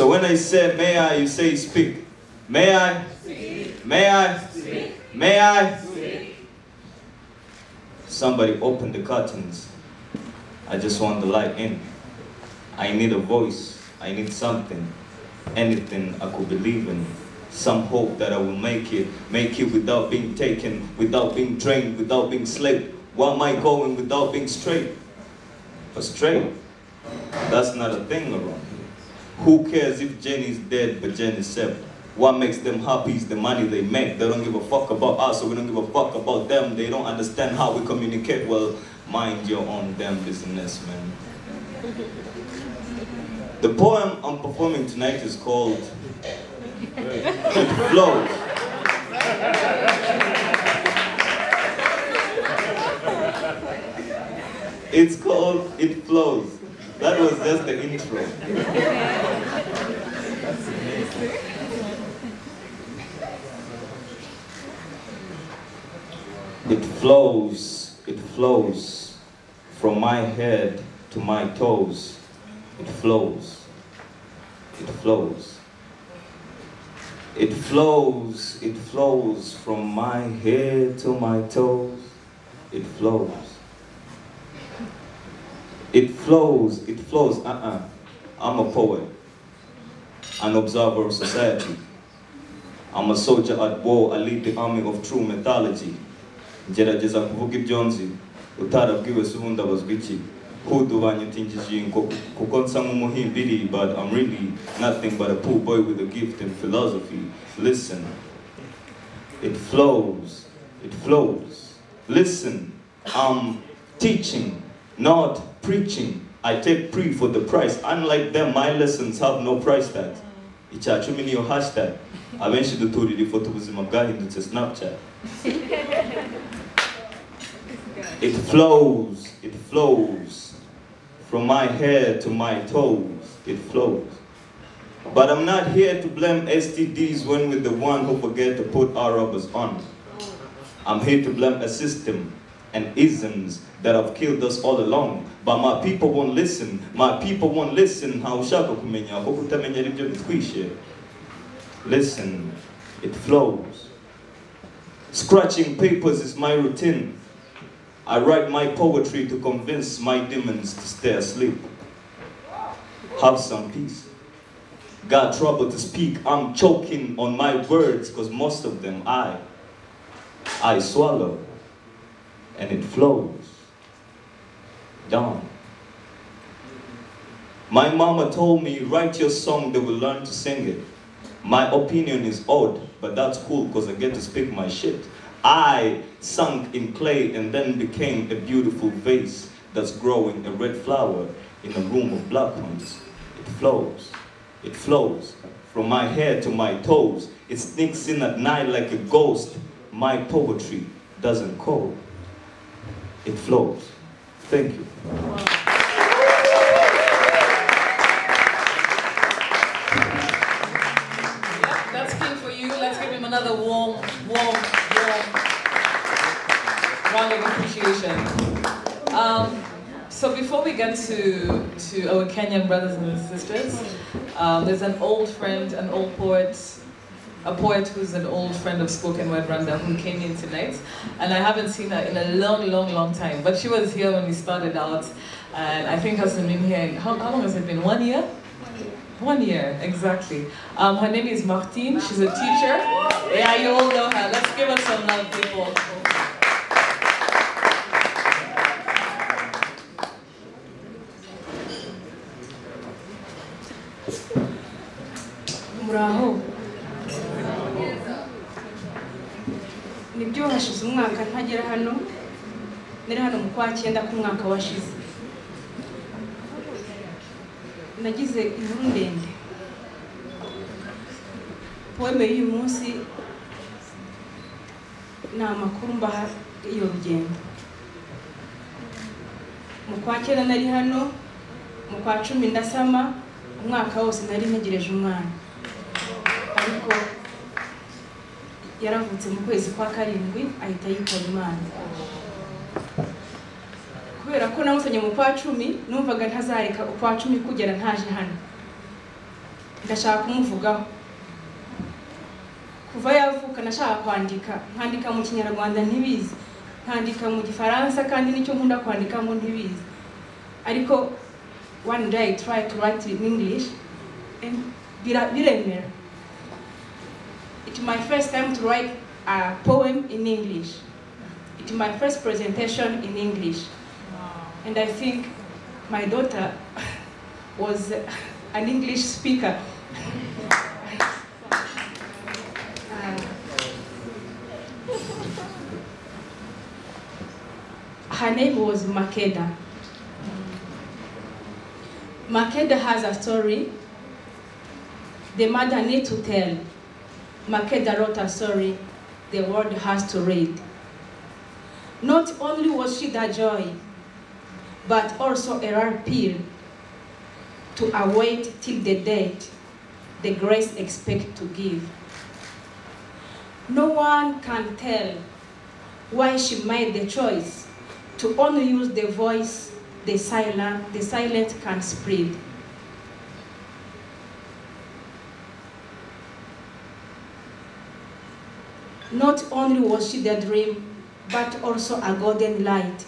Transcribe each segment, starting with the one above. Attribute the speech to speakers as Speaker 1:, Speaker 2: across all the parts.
Speaker 1: So when I say may I, you say speak. May I? Speak. May I? Speak. May I? Speak. Somebody open the curtains. I just want the light in. I need a voice. I need something. Anything I could believe in. Some hope that I will make it without being taken, without being drained, without being slipped. Where am I going without being straight? But straight, that's not a thing around here. Who cares if Jenny's dead but Jenny's safe? What makes them happy is the money they make. They don't give a fuck about us, so we don't give a fuck about them. They don't understand how we communicate. Well, mind your own damn business, man. The poem I'm performing tonight is called It Flows. It's called It Flows. That was just the intro. It flows from my head to my toes. It flows. It flows. It flows from my head to my toes. It flows. It flows. I'm a poet, an observer of society. I'm a soldier at war, I lead the army of true mythology. Ngerageza kuvuga ibyonzi, utarabwiwe se ubundi abazwa iki. Kudubanya utingije kuko nsa nk'umuhimbiri, but I'm really nothing but a poor boy with a gift in philosophy. Listen, it flows. Listen, I'm teaching, not preaching. I take pre for the price. Unlike them, my lessons have no price tag. Icyacumi niyo hashtag. Abenshi duturira ifoto ubuzima bwahindutse Snapchat. It flows from my head to my toes. It flows. But I'm not here to blame STDs when we're the one who forget to put our rubbers on. I'm here to blame a system and isms that have killed us all along. But my people won't listen. My people won't listen. Listen, it flows. Scratching papers is my routine. I write my poetry to convince my demons to stay asleep. Have some peace. Got trouble to speak. I'm choking on my words because most of them I swallow. And it flows down. My mama told me, write your song, they will learn to sing it. My opinion is odd, but that's cool because I get to speak my shit. I sunk in clay and then became a beautiful vase that's growing a red flower in a room of black ones. It flows from my head to my toes. It sneaks in at night like a ghost. My poetry doesn't call. It flows. Thank you.
Speaker 2: That's clean for you. Let's give him another warm round of appreciation. So before we get to our Kenyan brothers and sisters, there's an old friend, an old poet, a poet who's an old friend of Spoken Word Rwanda who came in tonight, and I haven't seen her in a long time, but she was here when we started out, and I think has been here, how long has it been, 1 year? 1 year, exactly. Her name is Martine, she's a teacher. Yeah, you all know her. Let's give her some love, people.
Speaker 3: Muraho. Nibyo hashize umwaka ntagera hano. Nari hano mu kwa 9 k'umwaka washize. Nagize inkuru ndende. Poeme y'uyu munsi ni amakuru mbaha iyo rugendo. Mu kwa 9 nari hano, mu kwa 10 ndasama, umwaka wose nari ntegereje umwana. Ariko yaravutse mu kwezi kwa 7 ahita yitaba Imana. Kubera ko namusanye mu kwa 10 numvaga ntazareka ukwa 10 kugera ntaje hano. ndashaka kumuvugaho. Kuva yavuka nashaka kwandika mu Kinyarwanda ntibizi, nkandika mu Gifaransa kandi nicyo nkunda kwandika mu ntibizi. Ariko one day I tried to write in English and biremera. It's my first time to write a poem in English. It's my first presentation in English. And I think my daughter was an English speaker. Her name was Makeda. Makeda has a story the mother needs to tell. Makeda wrote a story the world has to read. Not only was she the joy, but also a rare pill to await till the date the grace expect to give. No one can tell why she made the choice to only use the voice the silent can spread. Not only was she the dream, but also a golden light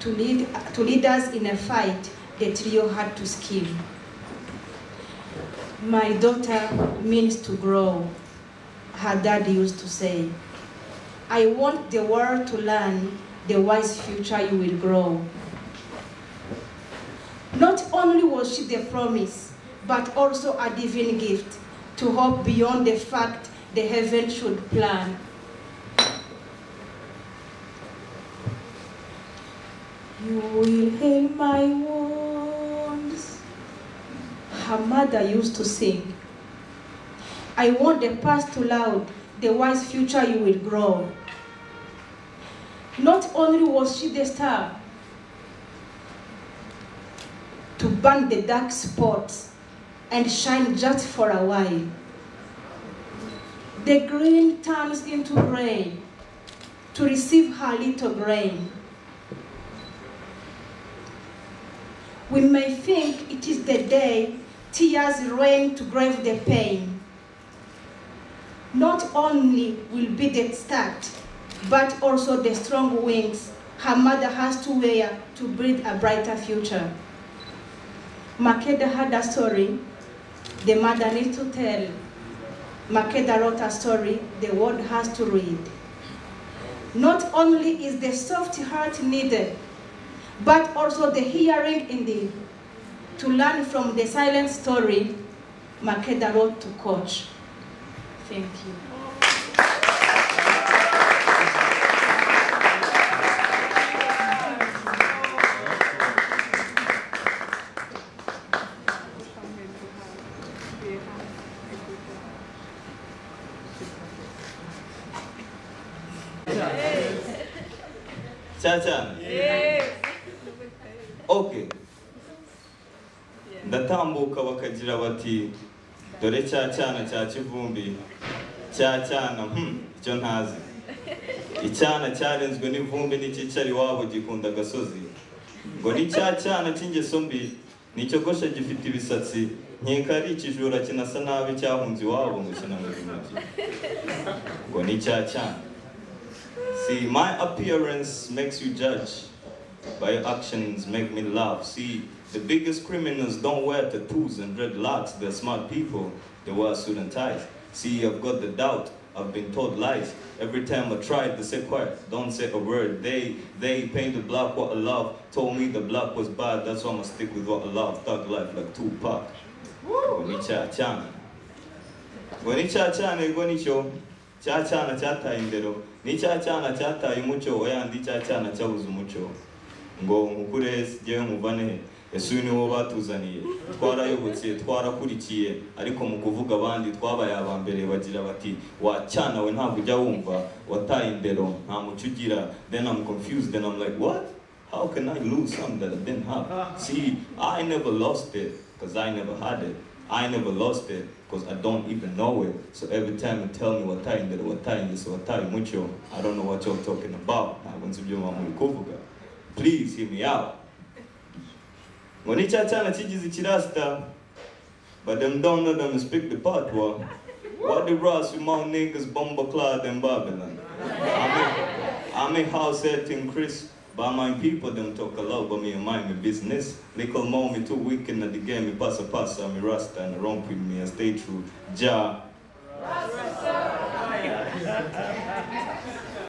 Speaker 3: to lead us in a fight the trio had to scheme. My daughter means to grow, her dad used to say. I want the world to learn the wise future you will grow. Not only was she the promise, but also a divine gift to hope beyond the fact the heaven should plan. You will heal my wounds, her mother used to sing. I want the past to loud, the wise future you will grow. Not only was she the star to burn the dark spots and shine just for a while, the green turns into gray to receive her little grain. We may think it is the day tears rain to grave the pain. Not only will be the start, but also the strong wings her mother has to wear to breathe a brighter future. Makeda had a story the mother needs to tell. Makeda wrote a story the world has to read. Not only is the soft heart needed, but also the hearing indeed. To learn from the silent story, Makeda wrote to coach. Thank you.
Speaker 1: Chacha. Okay. Ndatambuka bakagira bati dore cyana cya kivumbi cyana icyo ntazi. Icyana cyarenzwe n'ivumbi n'ikicari wabo gikunda gasozi. Ngo ni cyana cy'ingeso mbi nicyo gosha gifite ibisatsi nkeka ari ikijura kinasa nabi cyahunze iwabo ngo kinamuri mugi. Ngo ni cyana. See, my appearance makes you judge. By your actions make me laugh. See, the biggest criminals don't wear tattoos and dreadlocks. They're smart people. They wear suit and ties. See, I've got the doubt. I've been told lies. Every time I tried to say quiet, don't say a word. They painted black what I love. Told me the black was bad. That's why I'm gonna stick with what I love. Thug life like Tupac. Gonicha chana. Gonicha chana gonicho. Chana chata indero. Ni cyana cyataye umucyo oyandi cyana cyabuze umucyo ngo nkukure sigiye nkuvane Yesu ni wo batuzaniye twarayobotse twarakurikiye ariko mu kuvuga abandi twabaye abambere bagira bati wa cyana we ntabwo ujya wumva wataye indero nta mucyo ugira. Then I'm confused, then I'm like, what? How can I lose something that I didn't have? See, I never lost it because I never had it. I never lost it because I don't even know it. So every time you tell me what time, mucho, I don't know what you're talking about. Please hear me out. Ngonicha chana chigizi chirasta. But them don't know them speak the patois. What the Ross with my niggas bomber clad in Babylon. I'm a house setting Chris. But my people them talk a lot, but me and mind my business. Little more me too wicked at the game, me pass a me rasta and romp with me and stay true. Ja.